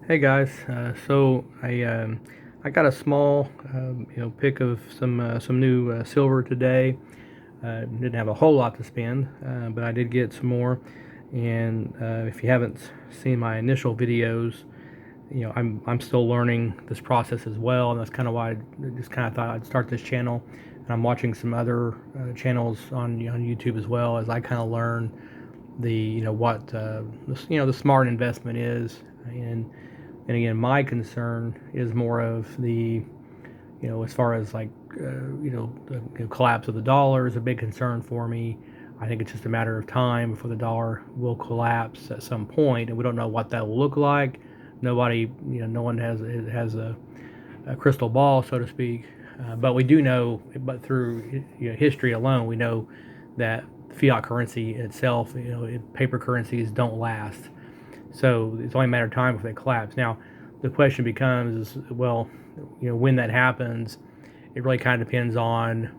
Hey guys, I got a small pick of some new silver today. Didn't have a whole lot to spend, but I did get some more. And if you haven't seen my initial videos, I'm still learning this process as well, and that's kind of why I just kind of thought I'd start this channel. And I'm watching some other channels on YouTube as well as I kind of learn the what the smart investment is. And again, my concern is more of the, as far as like, the collapse of the dollar is a big concern for me. I think it's just a matter of time before the dollar will collapse at some point, and we don't know what that will look like. Nobody, no one has a crystal ball, so to speak. But we do know, but through history alone, we know that fiat currency itself, paper currencies don't last. So it's only a matter of time before they collapse. Now, the question becomes, well, when that happens, it really kind of depends on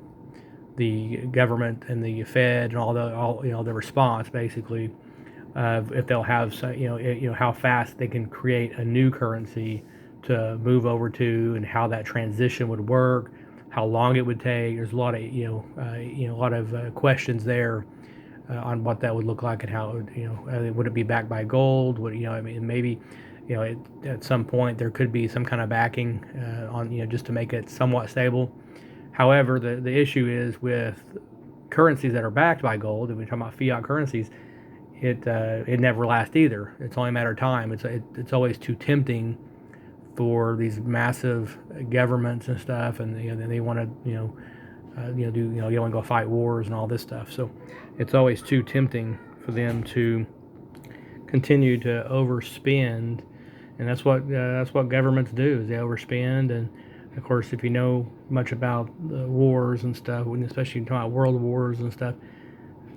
the government and the Fed and all the response basically, if they'll have how fast they can create a new currency to move over to, and how that transition would work, how long it would take. There's a lot of a lot of questions there on what that would look like, and how it would, would it be backed by gold? Would I mean, maybe at some point there could be some kind of backing on just to make it somewhat stable. However, the issue is with currencies that are backed by gold, and we're talking about fiat currencies, it never lasts either. It's only a matter of time. It's always too tempting for these massive governments and stuff, and they want to do you want to go fight wars and all this stuff. So it's always too tempting for them to continue to overspend, and that's what governments do, is they overspend. And of course, if you know much about the wars and stuff, especially talking about world wars and stuff,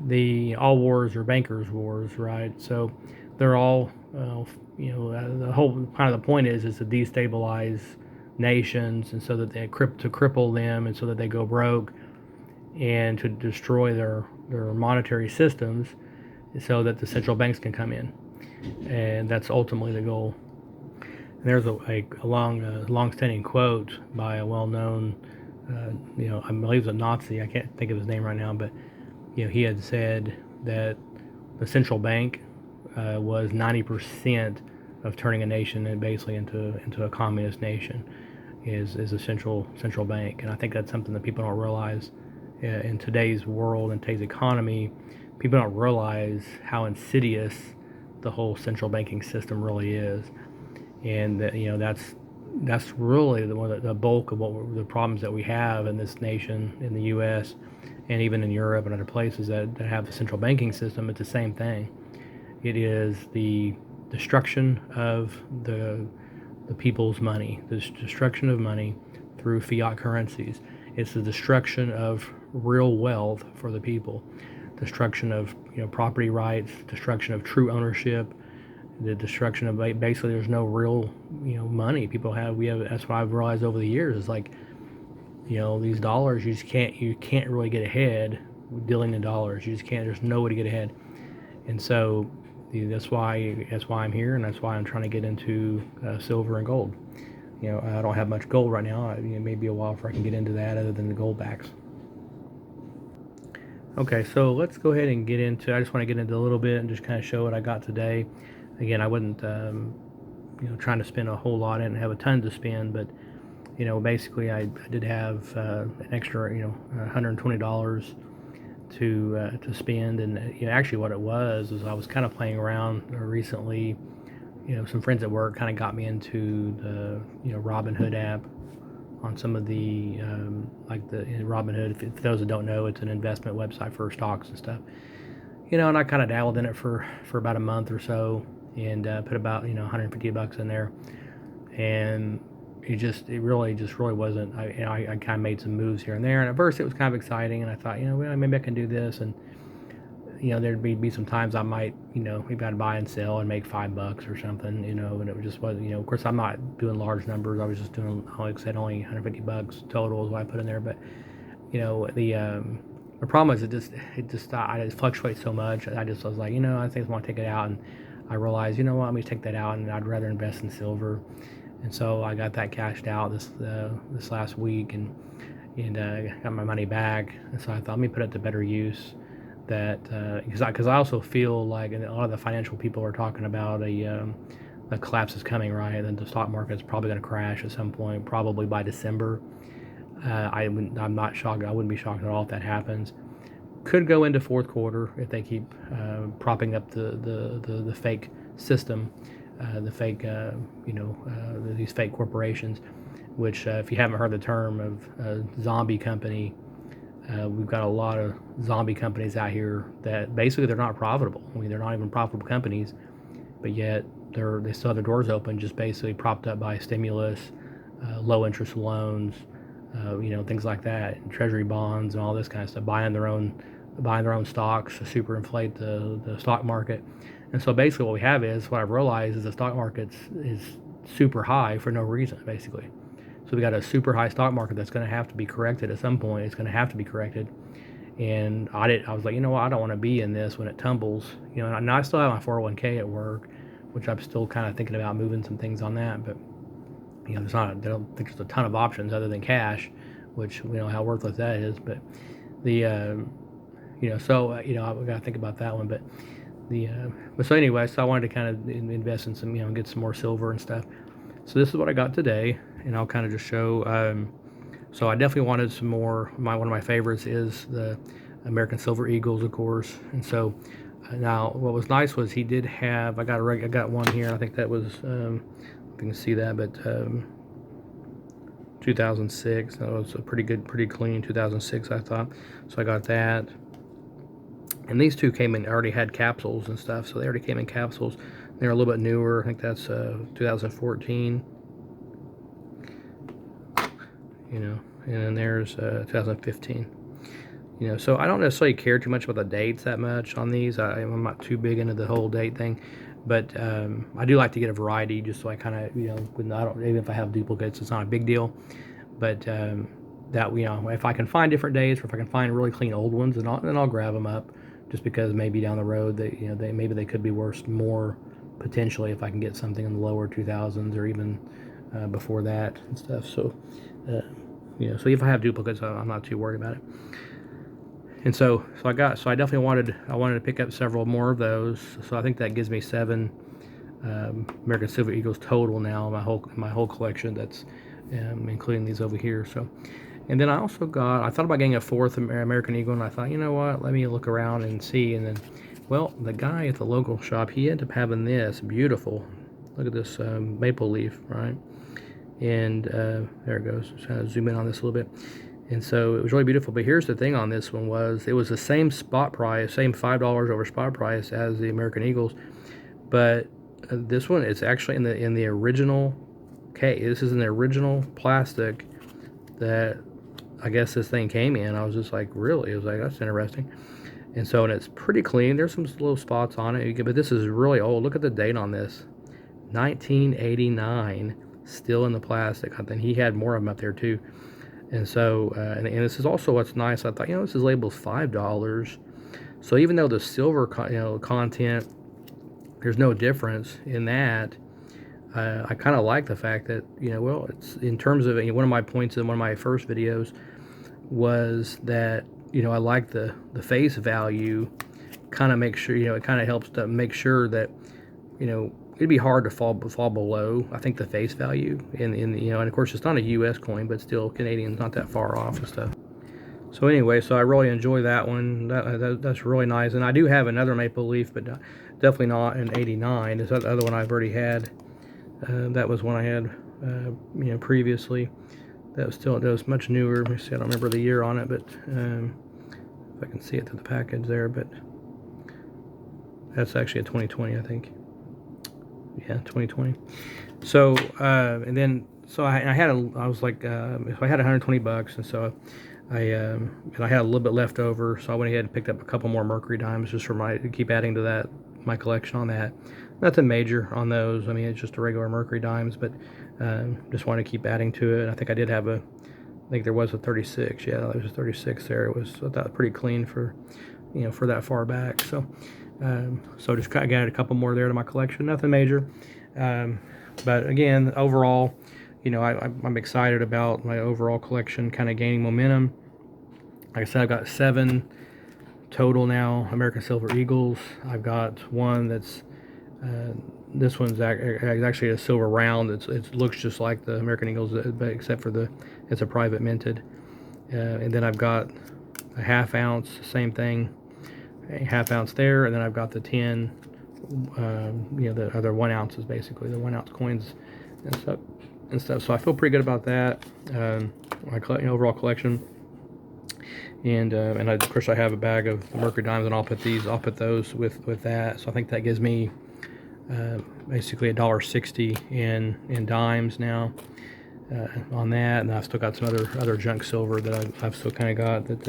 the all wars are bankers' wars, right? So they're all, the whole kind of the point is to destabilize nations, and so that they to cripple them, and so that they go broke, and to destroy their monetary systems, so that the central banks can come in, and that's ultimately the goal. And there's a long-standing quote by a well-known, I believe it's a Nazi. I can't think of his name right now, but he had said that the central bank was 90% of turning a nation and basically into a communist nation, is a central bank. And I think that's something that people don't realize in today's world and today's economy. People don't realize how insidious the whole central banking system really is, and that's really the bulk of the problems that we have in this nation, in the U.S., and even in Europe and other places that have the central banking system. It's the same thing. It is the destruction of the people's money, the destruction of money through fiat currencies. It's the destruction of real wealth for the people, destruction of property rights, destruction of true ownership, the destruction of basically there's no real money people have. That's what I've realized over the years. It's like these dollars, you can't really get ahead with dealing in dollars. You just can't. There's no way to get ahead, and so that's why I'm here, and that's why I'm trying to get into silver and gold. I don't have much gold right now. It may be a while before I can get into that, other than the gold backs. Okay, so let's go ahead and get into. I just want to get into a little bit and just kind of show what I got today. Again, I wasn't trying to spend a whole lot. I didn't have a ton to spend, but basically I did have an extra $120 to spend. And actually what it was I was kind of playing around recently. Some friends at work kind of got me into the Robinhood app, on some of the like the Robinhood. For those that don't know, it's an investment website for stocks and stuff. And I kind of dabbled in it for about a month or so, and put about $150 in there, and it really wasn't. I kind of made some moves here and there, and at first it was kind of exciting, and I thought, well, maybe I can do this. And there'd be some times I might, maybe I'd buy and sell and make $5 or something, and it just wasn't, of course I'm not doing large numbers. I was just doing, like I said, only $150 total is what I put in there. But the problem is it just fluctuates so much. I was like, I think I want to take it out, and I realized, you know what, let me take that out, and I'd rather invest in silver. And so I got that cashed out this last week, and got my money back. And so I thought, let me put it to better use. That because I also feel like, and a lot of the financial people are talking about a collapse is coming, right? And the stock market is probably going to crash at some point, probably by December. I'm not shocked. I wouldn't be shocked at all if that happens. Could go into fourth quarter if they keep propping up the fake system, the fake these fake corporations. Which, if you haven't heard the term of zombie company, we've got a lot of zombie companies out here that basically they're not profitable. I mean, they're not even profitable companies, but yet they still have their doors open, just basically propped up by stimulus, low interest loans, things like that, and treasury bonds and all this kind of stuff, buying their own stocks to super inflate the stock market. And so basically what we have is, what I've realized is the stock market is super high for no reason, basically. So we got a super high stock market that's going to have to be corrected at some point. It's going to have to be corrected. And I was like, you know what, I don't want to be in this when it tumbles. And I still have my 401k at work, which I'm still kind of thinking about moving some things on that. But I don't think there's a ton of options other than cash, which we know how worthless that is. But we got to think about that one. But so anyway, so I wanted to kind of invest in some, get some more silver and stuff. So this is what I got today, and I'll kind of just show. So I definitely wanted some more. One of my favorites is the American Silver Eagles, of course. And so now what was nice was he did have. I got one here. I think that was. If you can see that, but 2006. That was a pretty clean 2006, I thought. So I got that. And these two already had capsules and stuff, so they already came in capsules. They're a little bit newer. I think that's 2014. And then there's 2015. So I don't necessarily care too much about the dates that much on these. I'm not too big into the whole date thing, but I do like to get a variety, just so I kind of, even if I have duplicates, it's not a big deal. But if I can find different dates, or if I can find really clean old ones, then I'll grab them up, just because maybe down the road they could be worth more potentially if I can get something in the lower 2000s or even before that and stuff. So so if I have duplicates, I'm not too worried about it. And so I definitely wanted to pick up several more of those. So I think that gives me 7 American Silver Eagles total now, my whole collection. That's including these over here. So, and then I thought about getting a 4th American Eagle, and I thought, you know what, let me look around and see. And then, well, the guy at the local shop, he ended up having this beautiful. Look at this maple leaf, right? And there it goes. Just kind of zoom in on this a little bit. And so it was really beautiful. But here's the thing on this one it was the same spot price, same $5 over spot price as the American Eagles. But this one is actually in the original case. This is in the original plastic that I guess this thing came in. I was just like, really? I was like, that's interesting. And it's pretty clean. There's some little spots on it, but this is really old. Look at the date on this. 1989, still in the plastic. I think he had more of them up there too. And so, and this is also what's nice. I thought, this is labeled $5. So even though the silver, content, there's no difference in that. I kind of like the fact that, it's in terms of, one of my points in one of my first videos was that, I like the face value. Kind of make sure, it kind of helps to make sure that, it'd be hard to fall below, I think, the face value and of course it's not a U.S. coin, but still Canadian's not that far off and stuff. So anyway, so I really enjoy that one. That's really nice. And I do have another maple leaf, but definitely not an 89. This other one I've already had. That was one I had previously. That was much newer. Let me see, I don't remember the year on it, but if I can see it through the package there, but that's actually a 2020, I think. Yeah, 2020. So and then I was like, if I had $120, and so I had a little bit left over, so I went ahead and picked up a couple more Mercury dimes just to keep adding to my collection on that. Nothing major on those. I mean, it's just a regular Mercury dimes, but just wanted to keep adding to it. I think I did have I think there was a 36. Yeah, there was a 36 there. I thought pretty clean for that far back. So So just got a couple more there to my collection. Nothing major. But again, overall, I'm excited about my overall collection kind of gaining momentum. Like I said, I've got 7 total now, American Silver Eagles. I've got one that's, this one's actually a silver round. It looks just like the American Eagles, but except for it's a private minted. And then I've got a half ounce, same thing, a half ounce there. And then I've got the 10, the other 1 ounces, basically, the 1 ounce coins and stuff. So I feel pretty good about that. My overall collection. And of course I have a bag of Mercury dimes, and I'll put those with that. So I think that gives me basically $1.60 in dimes now on that. And I've still got some other junk silver that I've still kind of got that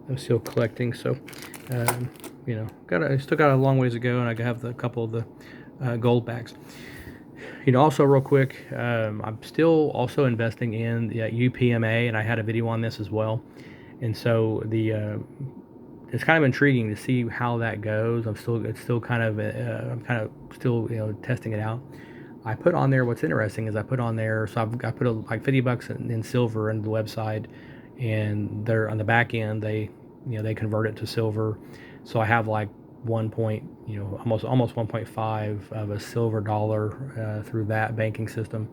I'm still collecting. So I still got a long ways to go, and I have a couple of the gold bags. Also real quick, I'm still also investing in the UPMA, and I had a video on this as well. And so it's kind of intriguing to see how that goes. I'm still kind of still testing it out. I put on there, what's interesting is I put on there, so I put like $50 in silver into the website, and they're on the back end, they convert it to silver. So I have like almost 1.5 of a silver dollar through that banking system.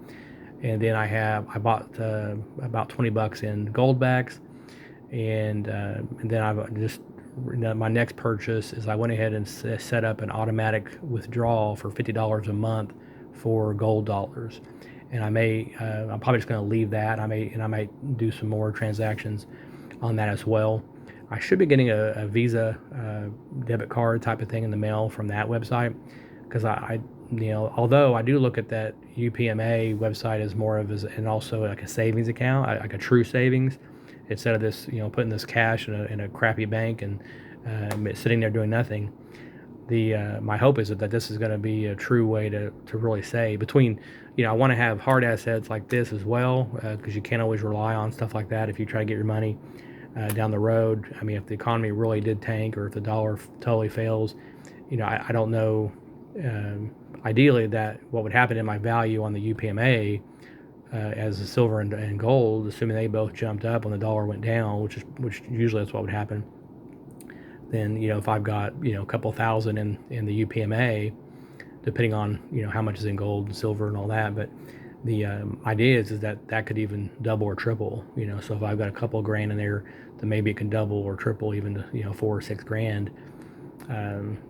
And then I bought about $20 in gold backs. And then I've just, my next purchase is I went ahead and set up an automatic withdrawal for $50 a month for gold dollars. And I'm probably just going to leave that. I might do some more transactions on that as well. I should be getting a Visa debit card type of thing in the mail from that website, because although I do look at that UPMA website as more of and also like a savings account, like a true savings, instead of this, putting this cash in a crappy bank and sitting there doing nothing. My hope is that this is going to be a true way to really save. I want to have hard assets like this as well, because you can't always rely on stuff like that if you try to get your money down the road. I mean, if the economy really did tank, or if the dollar totally fails, I don't know. Ideally, that what would happen in my value on the UPMA as the silver and gold, assuming they both jumped up when the dollar went down, which usually that's what would happen. Then if I've got a couple thousand in the UPMA, depending on how much is in gold and silver and all that, but the idea is that could even double or triple. So if I've got a couple grand in there, then maybe it can double or triple even to $4 or $6 grand,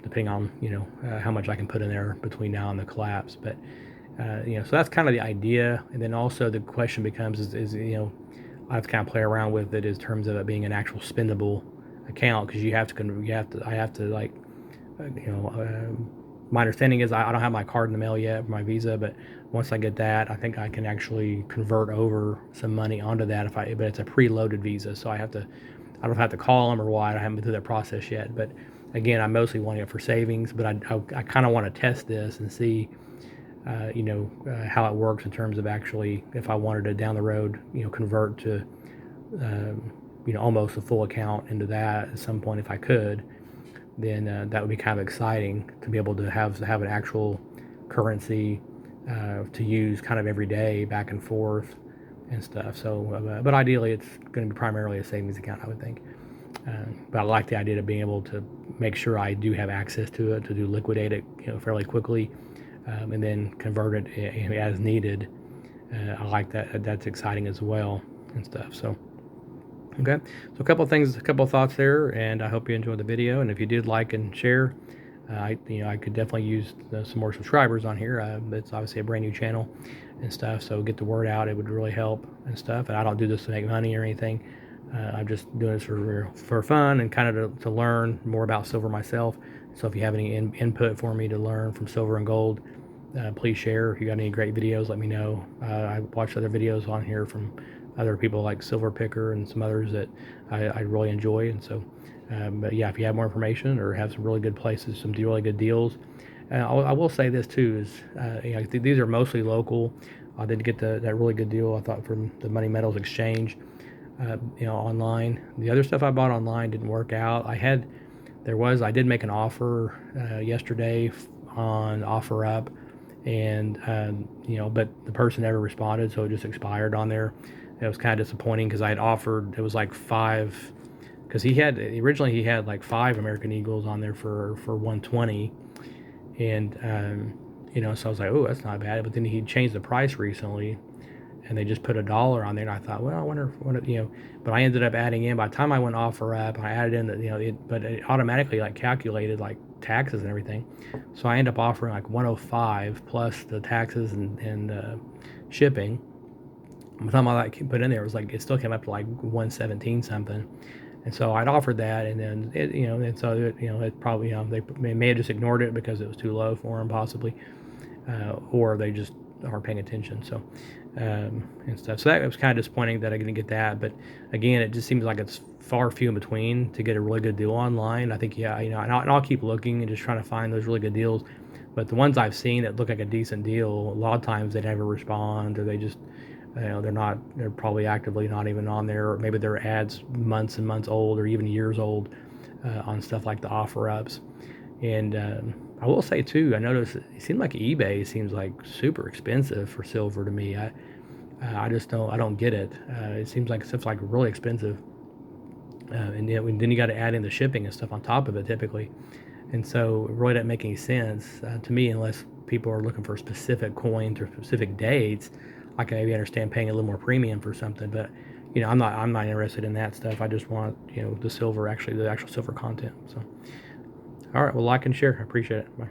depending on how much I can put in there between now and the collapse. But so that's kind of the idea. And then also the question becomes is I have to kind of play around with it in terms of it being an actual spendable account, because I have to like my understanding is I don't have my card in the mail yet, my Visa, but once I get that, I think I can actually convert over some money onto that but it's a preloaded Visa, so I don't have to call them or what. I haven't been through that process yet. But again, I'm mostly wanting it for savings, but I kind of want to test this and see how it works in terms of actually, if I wanted to down the road, convert to almost a full account into that at some point if I could, then that would be kind of exciting to be able to have an actual currency to use kind of every day back and forth and stuff. So, but ideally it's going to be primarily a savings account, I would think. But I like the idea of being able to make sure I do have access to it, to liquidate it fairly quickly, and then convert it as needed. I like that. That's exciting as well and stuff. So. Okay, so a couple of thoughts there, and I hope you enjoyed the video. And if you did like and share, I could definitely use some more subscribers on here. It's obviously a brand new channel and stuff, so get the word out. It would really help and stuff. And I don't do this to make money or anything. I'm just doing this for fun and kind of to learn more about silver myself. So if you have any input for me to learn from silver and gold, please share. If you got any great videos, let me know. I watched other videos on here from other people like Silver Picker and some others that I really enjoy. And so, but yeah, if you have more information or have some really good places, some really good deals, I will say this too is these are mostly local. I did get that really good deal, I thought, from the Money Metals Exchange, online. The other stuff I bought online didn't work out. I did make an offer yesterday on OfferUp, and but the person never responded, so it just expired on there. It was kind of disappointing because I had offered, it was like 5, because he had like 5 American Eagles on there for 120, and so I was like, oh, that's not bad. But then he changed the price recently, and they just put $1 on there, and I thought, well, I wonder what. But I ended up adding in, by the time I went OfferUp, I added in but it automatically like calculated like taxes and everything, so I ended up offering like 105 plus the taxes and shipping. By the time I like put in there, it still came up to like 117 something. And so I'd offered that, and then and so it probably, they may have just ignored it because it was too low for them, possibly, or they just aren't paying attention. So and stuff. So that was kind of disappointing that I didn't get that. But again, it just seems like it's far few in between to get a really good deal online. I think, yeah, and I'll keep looking and just trying to find those really good deals. But the ones I've seen that look like a decent deal, a lot of times they never respond, or they just they're probably actively not even on there, or maybe their ads months and months old, or even years old, on stuff like the OfferUps. And I will say too, I noticed it seemed like eBay seems like super expensive for silver to me. I just don't get it. It seems like stuff's like really expensive, and then you got to add in the shipping and stuff on top of it typically, and so it really doesn't make any sense to me unless people are looking for specific coins or specific dates. I can maybe understand paying a little more premium for something, but I'm not interested in that stuff. I just want the silver, actually the actual silver content. So, all right, well, like and share. I appreciate it. Bye.